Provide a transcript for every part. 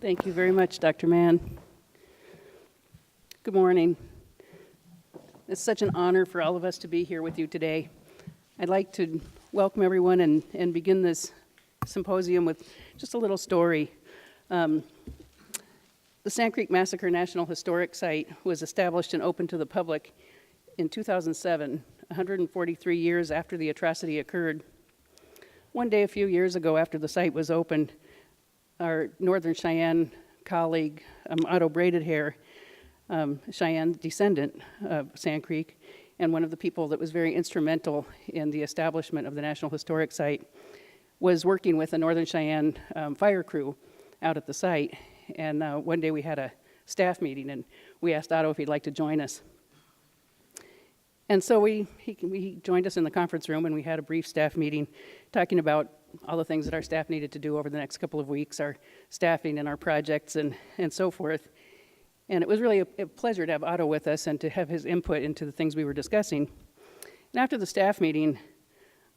Thank you very much, Dr. Mann. Good morning. It's such an honor for all of us to be here with you today. I'd like to welcome everyone and begin this symposium with just a little story. The Sand Creek Massacre National Historic Site was established and opened to the public in 2007, 143 years after the atrocity occurred. One day a few years ago after the site was opened, our Northern Cheyenne colleague, Otto Braided Hair, Cheyenne descendant of Sand Creek, and one of the people that was very instrumental in the establishment of the National Historic Site, was working with a Northern Cheyenne fire crew out at the site. And one day we had a staff meeting, and we asked Otto if he'd like to join us. And so he joined us in the conference room, and we had a brief staff meeting talking about all the things that our staff needed to do over the next couple of weeks, our staffing and our projects and so forth. And it was really a pleasure to have Otto with us and to have his input into the things we were discussing. And after the staff meeting,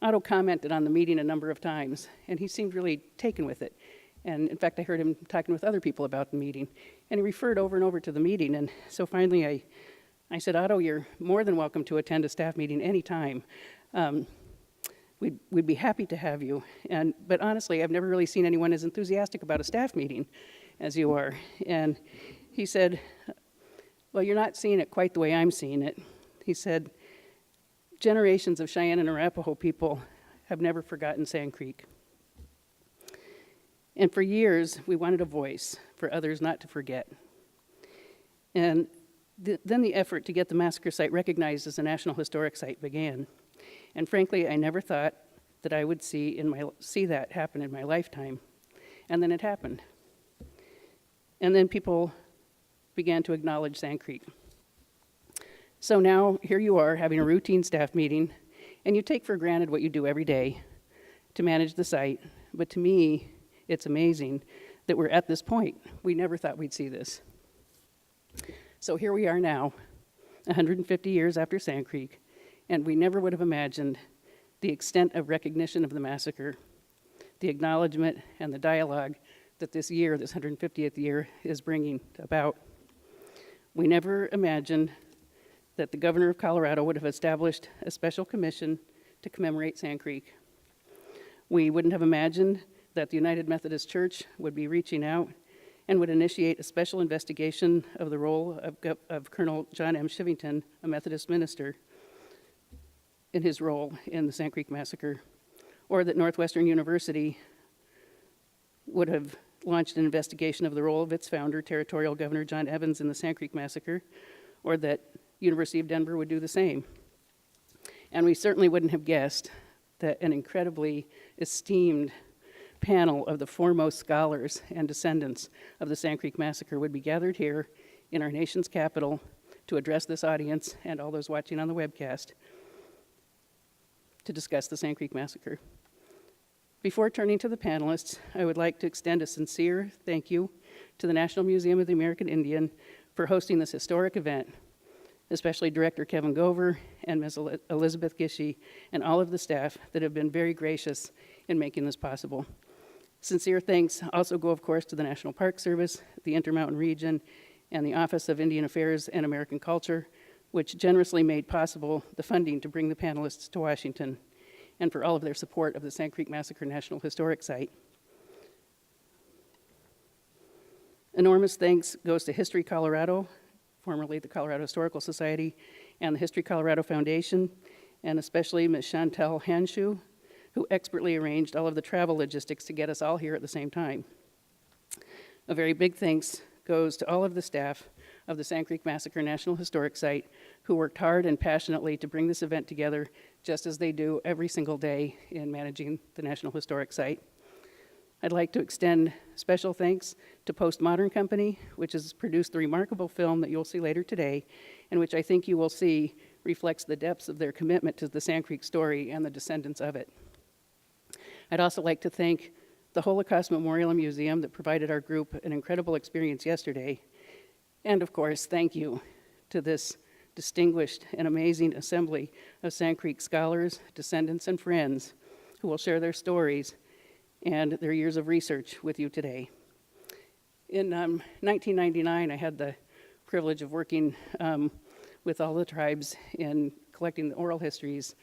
Otto commented on the meeting a number of times, and he seemed really taken with it. And in fact, I heard him talking with other people about the meeting, and he referred over and over to the meeting. And so finally I said, Otto, you're more than welcome to attend a staff meeting anytime. We'd be happy to have you. But honestly, I've never really seen anyone as enthusiastic about a staff meeting as you are. And he said, well, you're not seeing it quite the way I'm seeing it. He said, generations of Cheyenne and Arapaho people have never forgotten Sand Creek. And for years, we wanted a voice for others not to forget. And then the effort to get the massacre site recognized as a National Historic Site began. And frankly, I never thought that I would see that happen in my lifetime. And then it happened. And then people began to acknowledge Sand Creek. So now here you are having a routine staff meeting, and you take for granted what you do every day to manage the site. But to me, it's amazing that we're at this point. We never thought we'd see this. So here we are now, 150 years after Sand Creek, and we never would have imagined the extent of recognition of the massacre, the acknowledgement and the dialogue that this year, this 150th year, is bringing about. We never imagined that the governor of Colorado would have established a special commission to commemorate Sand Creek. We wouldn't have imagined that the United Methodist Church would be reaching out and would initiate a special investigation of the role of Colonel John M. Shivington, a Methodist minister, in his role in the Sand Creek Massacre, or that Northwestern University would have launched an investigation of the role of its founder, Territorial Governor John Evans, in the Sand Creek Massacre, or that University of Denver would do the same. And we certainly wouldn't have guessed that an incredibly esteemed panel of the foremost scholars and descendants of the Sand Creek Massacre would be gathered here in our nation's capital to address this audience and all those watching on the webcast to discuss the Sand Creek Massacre. Before turning to the panelists, I would like to extend a sincere thank you to the National Museum of the American Indian for hosting this historic event, especially Director Kevin Gover and Ms. Elizabeth Gishy and all of the staff that have been very gracious in making this possible. Sincere thanks also go, of course, to the National Park Service, the Intermountain Region, and the Office of Indian Affairs and American Culture, which generously made possible the funding to bring the panelists to Washington, and for all of their support of the Sand Creek Massacre National Historic Site. Enormous thanks goes to History Colorado, formerly the Colorado Historical Society, and the History Colorado Foundation, and especially Ms. Chantel Hanshu, who expertly arranged all of the travel logistics to get us all here at the same time. A very big thanks goes to all of the staff of the Sand Creek Massacre National Historic Site who worked hard and passionately to bring this event together, just as they do every single day in managing the National Historic Site. I'd like to extend special thanks to Postmodern Company, which has produced the remarkable film that you'll see later today, and which I think you will see reflects the depths of their commitment to the Sand Creek story and the descendants of it. I'd also like to thank the Holocaust Memorial Museum that provided our group an incredible experience yesterday. And of course, thank you to this distinguished and amazing assembly of Sand Creek scholars, descendants, and friends who will share their stories and their years of research with you today. In 1999, I had the privilege of working with all the tribes in collecting the oral histories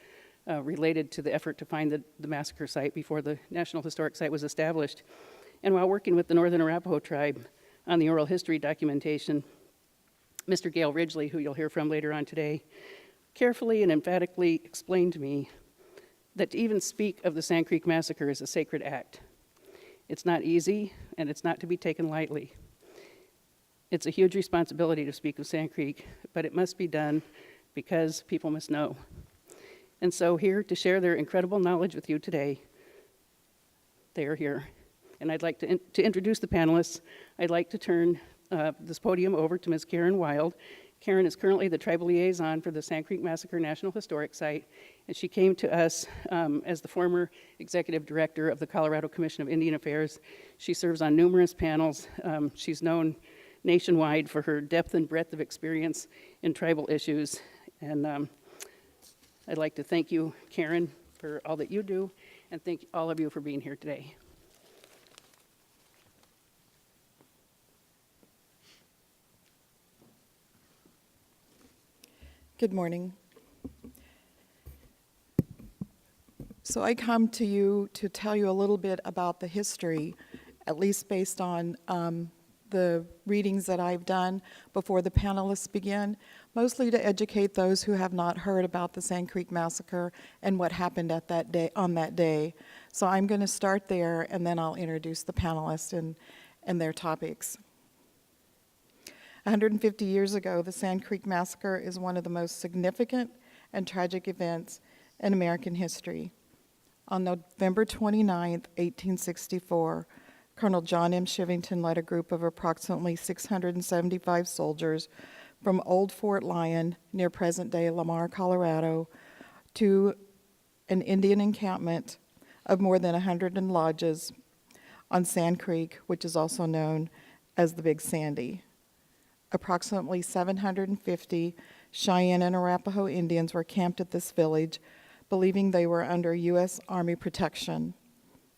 related to the effort to find the massacre site before the National Historic Site was established. And while working with the Northern Arapaho tribe on the oral history documentation, Mr. Gale Ridgely, who you'll hear from later on today, carefully and emphatically explained to me that to even speak of the Sand Creek Massacre is a sacred act. It's not easy, and it's not to be taken lightly. It's a huge responsibility to speak of Sand Creek, but it must be done because people must know. And so here to share their incredible knowledge with you today, they are here. And I'd like to introduce the panelists. I'd like to turn this podium over to Ms. Karen Wilde. Karen is currently the tribal liaison for the Sand Creek Massacre National Historic Site, and she came to us as the former executive director of the Colorado Commission of Indian Affairs. She serves on numerous panels. She's known nationwide for her depth and breadth of experience in tribal issues. And I'd like to thank you, Karen, for all that you do, and thank all of you for being here today. Good morning. So I come to you to tell you a little bit about the history, at least based on the readings that I've done before the panelists begin, mostly to educate those who have not heard about the Sand Creek Massacre and what happened at that day, on that day. So I'm going to start there, and then I'll introduce the panelists and their topics. 150 years ago, the Sand Creek Massacre is one of the most significant and tragic events in American history. On November 29, 1864, Colonel John M. Chivington led a group of approximately 675 soldiers from Old Fort Lyon, near present-day Lamar, Colorado, to an Indian encampment of more than 100 lodges on Sand Creek, which is also known as the Big Sandy. Approximately 750 Cheyenne and Arapaho Indians were camped at this village, believing they were under U.S. Army protection.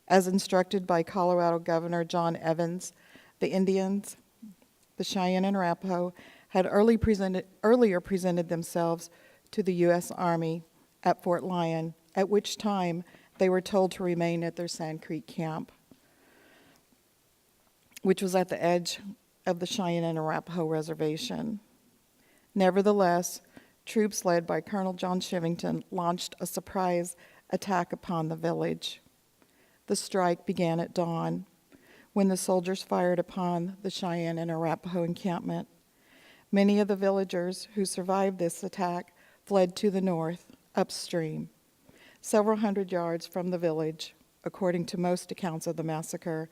As instructed by Colorado Governor John Evans, the Indians, the Cheyenne and Arapaho, had earlier presented themselves to the U.S. Army at Fort Lyon, at which time they were told to remain at their Sand Creek camp, which was at the edge of the Cheyenne and Arapaho Reservation. Nevertheless, troops led by Colonel John Chivington launched a surprise attack upon the village. The strike began at dawn, when the soldiers fired upon the Cheyenne and Arapaho encampment. Many of the villagers who survived this attack fled to the north, upstream. Several hundred yards from the village, according to most accounts of the massacre,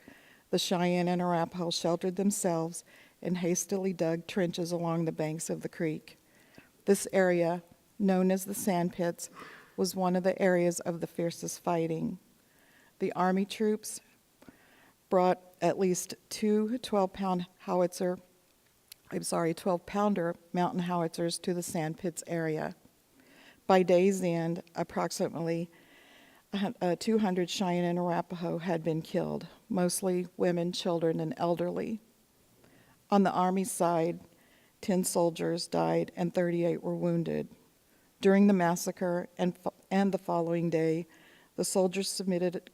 the Cheyenne and Arapaho sheltered themselves in hastily dug trenches along the banks of the creek. This area, known as the Sand Pits, was one of the areas of the fiercest fighting. The Army troops brought at least two 12-pounder mountain howitzers to the Sand Pits area. By day's end, approximately 200 Cheyenne and Arapaho had been killed, mostly women, children, and elderly. On the Army side, 10 soldiers died and 38 were wounded. During the massacre and the following day, the soldiers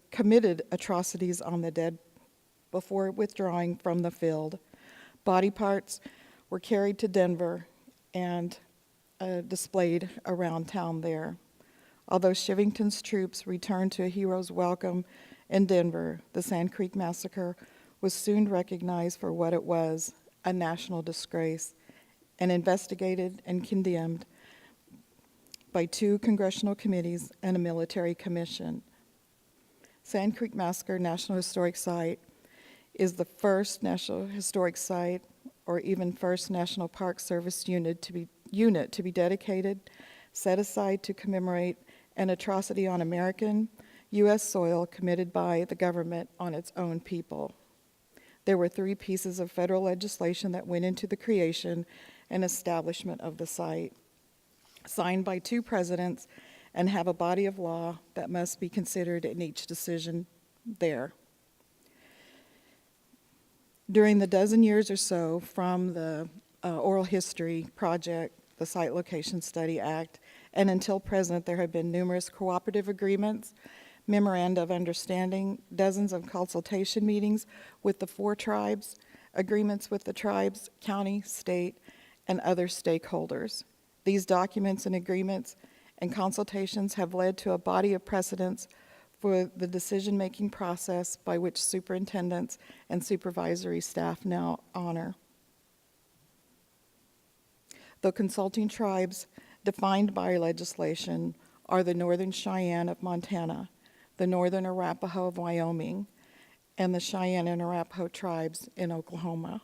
committed atrocities on the dead before withdrawing from the field. Body parts were carried to Denver and displayed around town there. Although Chivington's troops returned to a hero's welcome in Denver, the Sand Creek Massacre was soon recognized for what it was, a national disgrace, and investigated and condemned by 2 congressional committees and a military commission. Sand Creek Massacre National Historic Site is the first National Historic Site, or even first National Park Service unit to be dedicated, set aside to commemorate an atrocity on American, U.S. soil committed by the government on its own people. There were 3 pieces of federal legislation that went into the creation and establishment of the site, signed by 2 presidents, and have a body of law that must be considered in each decision there. During the dozen years or so from the Oral History Project, the Site Location Study Act, and until present, there have been numerous cooperative agreements, memoranda of understanding, dozens of consultation meetings with the 4 tribes, agreements with the tribes, county, state, and other stakeholders. These documents and agreements and consultations have led to a body of precedents for the decision-making process by which superintendents and supervisory staff now honor. The consulting tribes defined by legislation are the Northern Cheyenne of Montana, the Northern Arapaho of Wyoming, and the Cheyenne and Arapaho tribes in Oklahoma.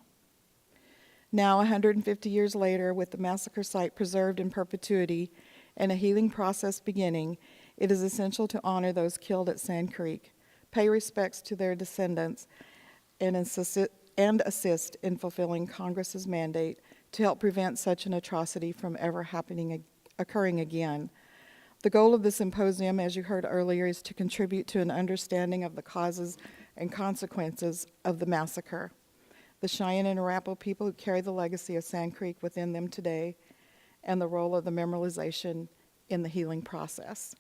Now, 150 years later, with the massacre site preserved in perpetuity and a healing process beginning, it is essential to honor those killed at Sand Creek, pay respects to their descendants, and assist in fulfilling Congress's mandate to help prevent such an atrocity from ever occurring again. The goal of the symposium, as you heard earlier, is to contribute to an understanding of the causes and consequences of the massacre, the Cheyenne and Arapaho people who carry the legacy of Sand Creek within them today, and the role of the memorialization in the healing process.